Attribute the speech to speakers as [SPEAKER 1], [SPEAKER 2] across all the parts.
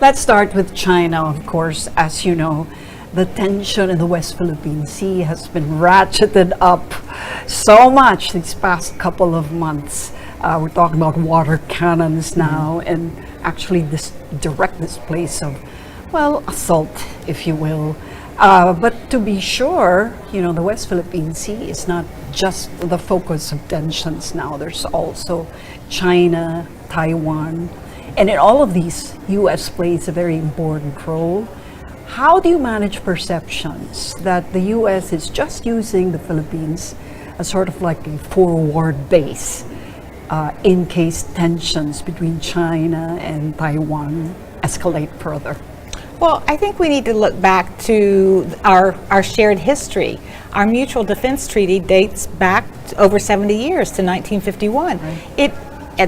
[SPEAKER 1] Let's start with China, of course. As you know, the tension in the West Philippine Sea has been ratcheted up so much these past couple of months. We're talking about water cannons now, and actually this direct displays of, well, assault, if you will. But to be sure, you know, the West Philippine Sea is not just the focus of tensions now. There's also China, Taiwan, and in all of these, U.S. plays a very important role. How do you manage perceptions that the U.S. is just using the Philippines as sort of like a forward base in case tensions between China and Taiwan escalate further?
[SPEAKER 2] Well, I think we need to look back to our shared history. Our mutual defense treaty dates back over 70 years to 1951. Right.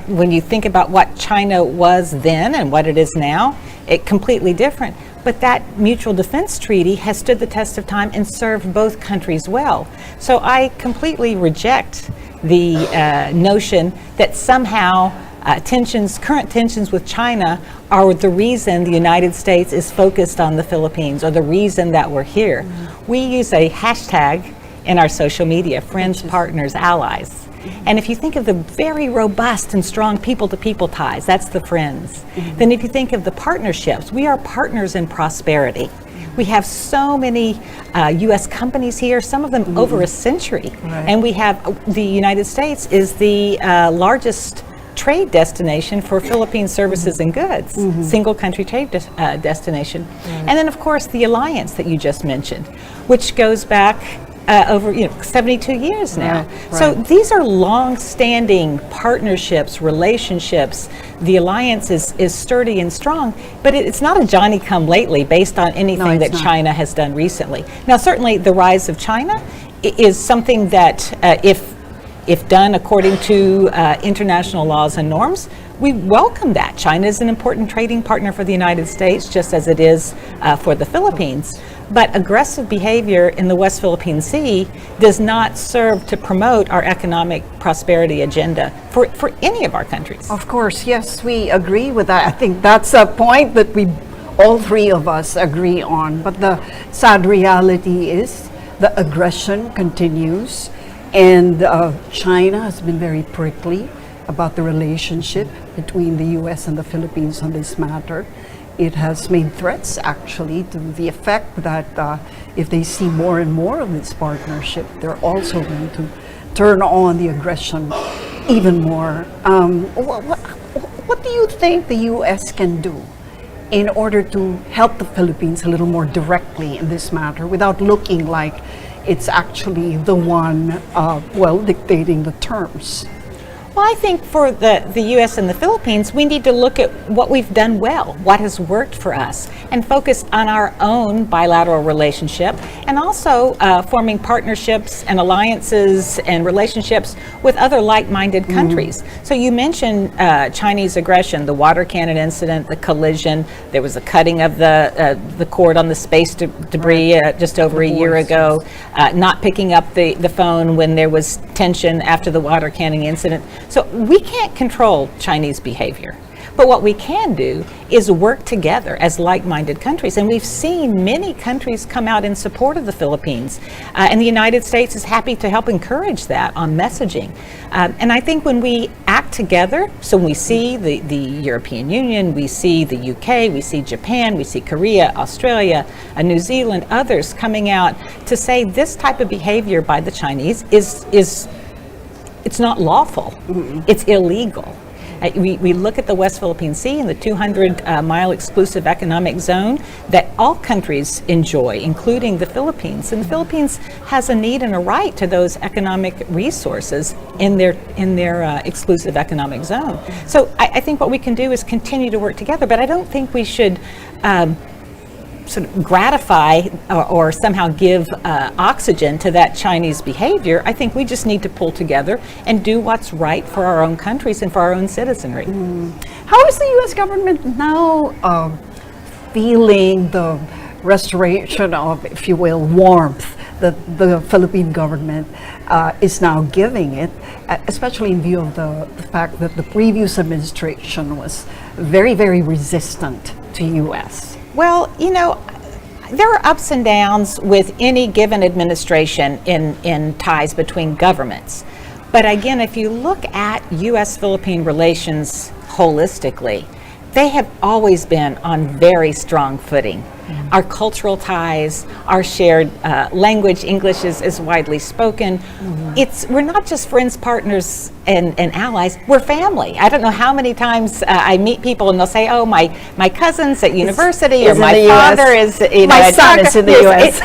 [SPEAKER 2] When you think about what China was then and what it is now, it's completely different. But that mutual defense treaty has stood the test of time and served both countries well. So I completely reject the notion that somehow current tensions with China are the reason the United States is focused on the Philippines, or the reason that we're here. Mm-hmm. We use a hashtag in our social media, friends, partners, allies. Mm-hmm. And if you think of the very robust and strong people-to-people ties, that's the friends. Mm-hmm. Then if you think of the partnerships, we are partners in prosperity. Mm-hmm. We have so many U.S. companies here, some of them over a century. Right. And we have, the United States is the largest trade destination for Philippine services and goods, single country trade destination. And then of course the alliance that you just mentioned, which goes back over 72 years now. Right. So these are long-standing partnerships, relationships. The alliance is sturdy and strong, but it's not a Johnny-come-lately based on anything that China has done recently. Now certainly the rise of China is something that if done according to international laws and norms, we welcome that. China is an important trading partner for the United States, just as it is for the Philippines. But aggressive behavior in the West Philippine Sea does not serve to promote our economic prosperity agenda for any of our countries.
[SPEAKER 1] Of course, yes, we agree with that. I think that's a point that all three of us agree on. But the sad reality is the aggression continues. And China has been very prickly about the relationship between the U.S. and the Philippines on this matter. It has made threats, actually, to the effect that if they see more and more of this partnership, they're also going to turn on the aggression even more. What do you think the U.S. can do in order to help the Philippines a little more directly in this matter without looking like it's actually the one, dictating the terms?
[SPEAKER 2] Well, I think for the U.S. and the Philippines, we need to look at what we've done well, what has worked for us, and focus on our own bilateral relationship, and also forming partnerships and alliances and relationships with other like-minded countries. So you mentioned Chinese aggression, the water cannon incident, the collision. There was a cutting of the cord on the space debris just over a year ago, not picking up the phone when there was tension after the water cannon incident. So we can't control Chinese behavior, but what we can do is work together as like-minded countries. And we've seen many countries come out in support of the Philippines, and the United States is happy to help encourage that on messaging. And I think when we act together, so when we see the European Union, we see the UK, we see Japan, we see Korea, Australia, New Zealand, others coming out to say this type of behavior by the Chinese it's not lawful. It's illegal. We look at the West Philippine Sea and the 200-mile exclusive economic zone that all countries enjoy, including the Philippines. And the Philippines has a need and a right to those economic resources in their exclusive economic zone. So I think what we can do is continue to work together, but I don't think we should sort of gratify or somehow give oxygen to that Chinese behavior. I think we just need to pull together and do what's right for our own countries and for our own citizenry.
[SPEAKER 1] How is the U.S. government now feeling the restoration of, if you will, warmth that the Philippine government is now giving it, especially in view of the fact that the previous administration was very, very resistant to U.S.?
[SPEAKER 2] Well, there are ups and downs with any given administration in ties between governments. But again, if you look at U.S.-Philippine relations holistically, they have always been on very strong footing. Mm-hmm. Our cultural ties, our shared language, English is widely spoken. Mm-hmm. We're not just friends, partners, and allies, we're family. I don't know how many times I meet people and they'll say, oh, my cousins at university, or my father is,
[SPEAKER 1] my son is in the U.S.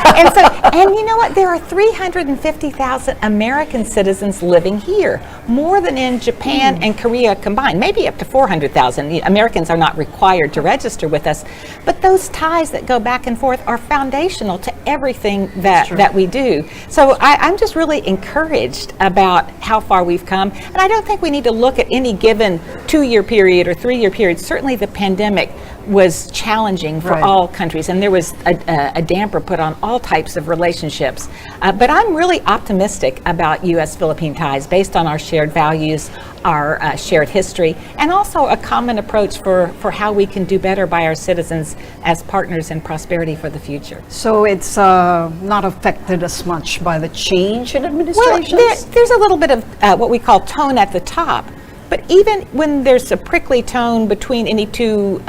[SPEAKER 2] And you know what? There are 350,000 American citizens living here, more than in Japan and Korea combined, maybe up to 400,000. Americans are not required to register with us, but those ties that go back and forth are foundational to everything that we do. So I'm just really encouraged about how far we've come. And I don't think we need to look at any given 2-year period or 3-year period. Certainly the pandemic was challenging for all countries, and there was a damper put on all types of relationships. But I'm really optimistic about U.S.-Philippine ties based on our shared values, our shared history, and also a common approach for how we can do better by our citizens as partners in prosperity for the future.
[SPEAKER 1] So it's not affected as much by the change in administrations?
[SPEAKER 2] Well, there's a little bit of what we call tone at the top. But even when there's a prickly tone between any two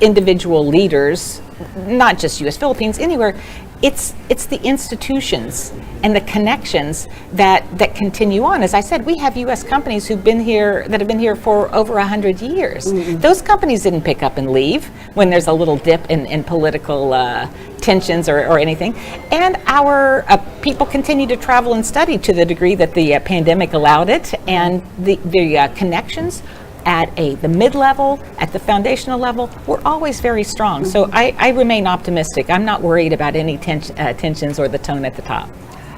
[SPEAKER 2] individual leaders, not just U.S. Philippines, anywhere, it's the institutions and the connections that continue on. As I said, we have U.S. companies that have been here for over 100 years. Mm-hmm. Those companies didn't pick up and leave when there's a little dip in political tensions or anything. And our people continue to travel and study to the degree that the pandemic allowed it, and the connections at the mid-level, at the foundational level, we're always very strong. Mm-hmm. So I remain optimistic. I'm not worried about any tensions or the tone at the top.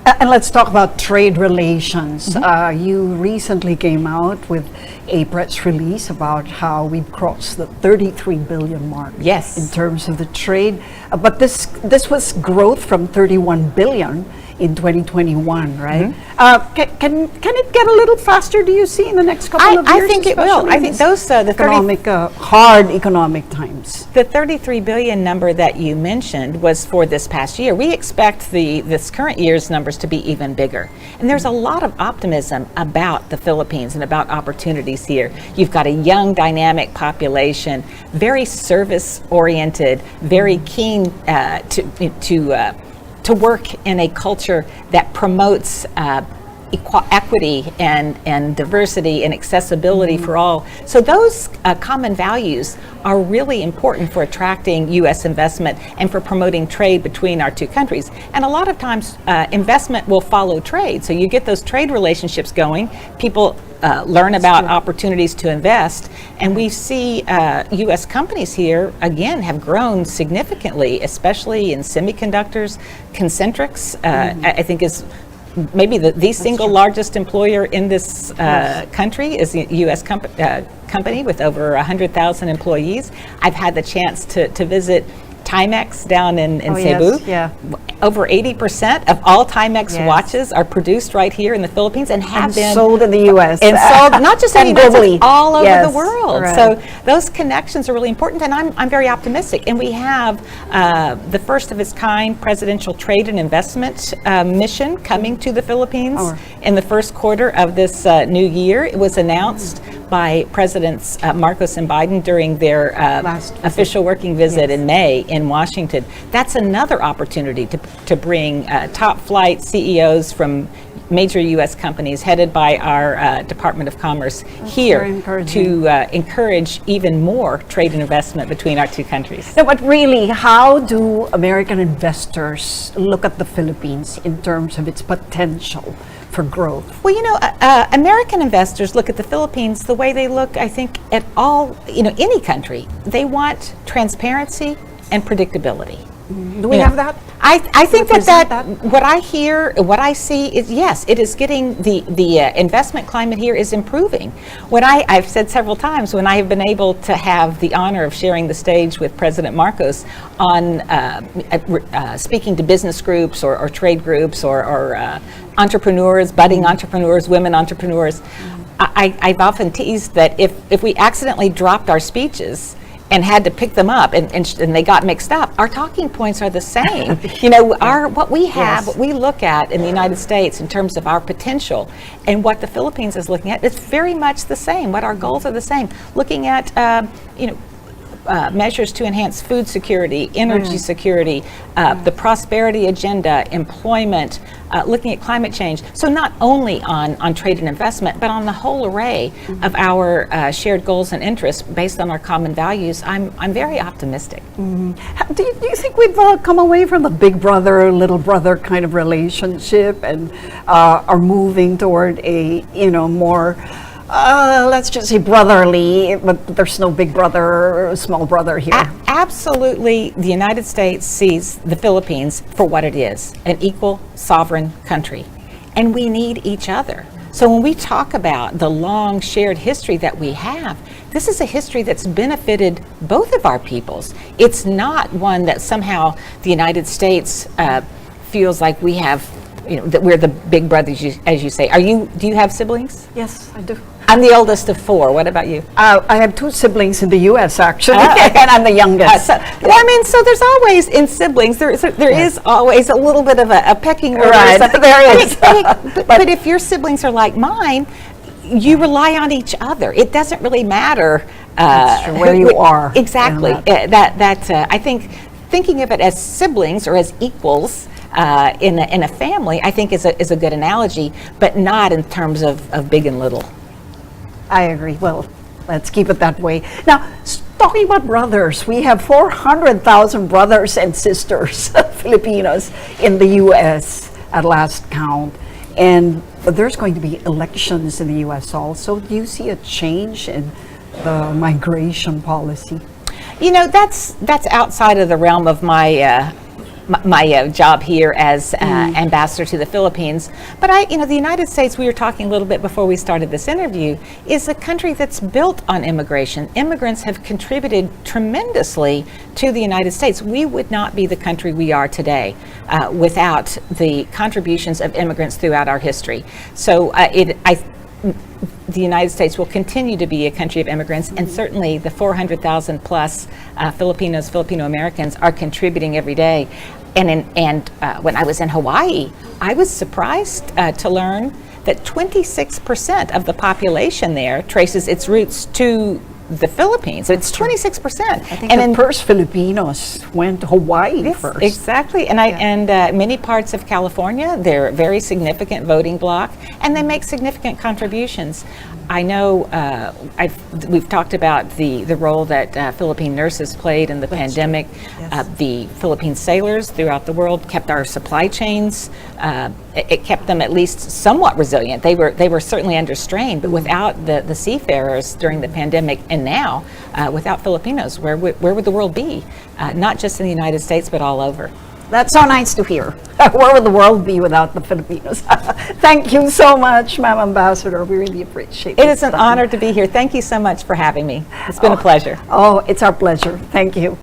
[SPEAKER 1] And let's talk about trade relations. Mm-hmm. You recently came out with a press release about how we've crossed the 33 billion mark.
[SPEAKER 2] Yes.
[SPEAKER 1] In terms of the trade. But this was growth from 31 billion in 2021, right? Mm-hmm. Can it get a little faster, do you see, in the next couple of years?
[SPEAKER 2] I think it will. I think those
[SPEAKER 1] hard economic times.
[SPEAKER 2] The 33 billion number that you mentioned was for this past year. We expect this current year's numbers to be even bigger. And there's a lot of optimism about the Philippines and about opportunities here. You've got a young, dynamic population, very service-oriented, very keen to work in a culture that promotes equity and diversity and accessibility for all. So those common values are really important for attracting U.S. investment and for promoting trade between our two countries. And a lot of times investment will follow trade. So you get those trade relationships going, people learn about opportunities to invest, and we see U.S. companies here, again, have grown significantly, especially in semiconductors. Concentrics, I think, is maybe the single largest employer in this country, is a U.S. company with over 100,000 employees. I've had the chance to visit Timex down in Cebu.
[SPEAKER 1] Yes, yeah.
[SPEAKER 2] Over 80% of all Timex watches are produced right here in the Philippines and have been
[SPEAKER 1] sold in the U.S.
[SPEAKER 2] and sold not just in the
[SPEAKER 1] globally,
[SPEAKER 2] US, all over the world.
[SPEAKER 1] Right.
[SPEAKER 2] So those connections are really important, and I'm very optimistic. And we have the first of its kind presidential trade and investment mission coming to the Philippines in the first quarter of this new year. It was announced by Presidents Marcos and Biden during their official working visit in May in Washington. That's another opportunity to bring top flight CEOs from major U.S. companies headed by our Department of Commerce here to encourage even more trade and investment between our two countries.
[SPEAKER 1] No, but really, how do American investors look at the Philippines in terms of its potential for growth?
[SPEAKER 2] Well, American investors look at the Philippines the way they look, I think, at all, any country. They want transparency and predictability.
[SPEAKER 1] Do we have that?
[SPEAKER 2] I think that what I hear, what I see is, yes, it is getting, the investment climate here is improving. When I've said several times, when I have been able to have the honor of sharing the stage with President Marcos on speaking to business groups or trade groups or entrepreneurs, budding entrepreneurs, women entrepreneurs, I've often teased that if we accidentally dropped our speeches and had to pick them up, and they got mixed up. Our talking points are the same. What we have, what we look at in the United States in terms of our potential, and what the Philippines is looking at, it's very much the same. What our goals are the same. Looking at, measures to enhance food security, energy security, the prosperity agenda, employment, looking at climate change. So not only on trade and investment, but on the whole array of our shared goals and interests based on our common values, I'm very optimistic.
[SPEAKER 1] Do you think we've come away from the big brother, little brother kind of relationship and are moving toward a, more let's just say brotherly, but there's no big brother or small brother here?
[SPEAKER 2] Absolutely. The United States sees the Philippines for what it is, an equal sovereign country. And we need each other. So when we talk about the long shared history that we have, this is a history that's benefited both of our peoples. It's not one that somehow the United States feels like we have, that we're the big brothers, as you say. Do you have siblings?
[SPEAKER 1] Yes, I do.
[SPEAKER 2] I'm the oldest of 4. What about you?
[SPEAKER 1] I have 2 siblings in the U.S. actually, and I'm the youngest.
[SPEAKER 2] So there's always in siblings there is always a little bit of a pecking order.
[SPEAKER 1] Right,
[SPEAKER 2] or something.
[SPEAKER 1] there is.
[SPEAKER 2] But if your siblings are like mine, you rely on each other. It doesn't really matter
[SPEAKER 1] where you are.
[SPEAKER 2] Exactly. I think thinking of it as siblings or as equals. In a family, I think is a good analogy, but not in terms of big and little.
[SPEAKER 1] I agree. Well, let's keep it that way. Now, talking about brothers, we have 400,000 brothers and sisters, Filipinos, in the U.S. at last count. And there's going to be elections in the U.S. also. Do you see a change in the migration policy?
[SPEAKER 2] That's outside of the realm of my job here as ambassador to the Philippines. But the United States, we were talking a little bit before we started this interview, is a country that's built on immigration. Immigrants have contributed tremendously to the United States. We would not be the country we are today without the contributions of immigrants throughout our history. So the United States will continue to be a country of immigrants, and certainly the 400,000 plus Filipinos, Filipino Americans are contributing every day. And when I was in Hawaii, I was surprised to learn that 26% of the population there traces its roots to the Philippines. So it's 26%.
[SPEAKER 1] I think the first Filipinos went to Hawaii first.
[SPEAKER 2] Exactly. And many parts of California, they're a very significant voting bloc, and they make significant contributions. I know we've talked about the role that Philippine nurses played in the pandemic.
[SPEAKER 1] Yes.
[SPEAKER 2] The Philippine sailors throughout the world kept our supply chains. It kept them at least somewhat resilient. They were certainly under strain, but without the seafarers during the pandemic, and now without Filipinos, where would the world be? Not just in the United States, but all over.
[SPEAKER 1] That's so nice to hear. Where would the world be without the Filipinos? Thank you so much, Ma'am Ambassador. We really appreciate it.
[SPEAKER 2] It is an honor to be here. Thank you so much for having me. It's been a pleasure.
[SPEAKER 1] Oh, it's our pleasure. Thank you.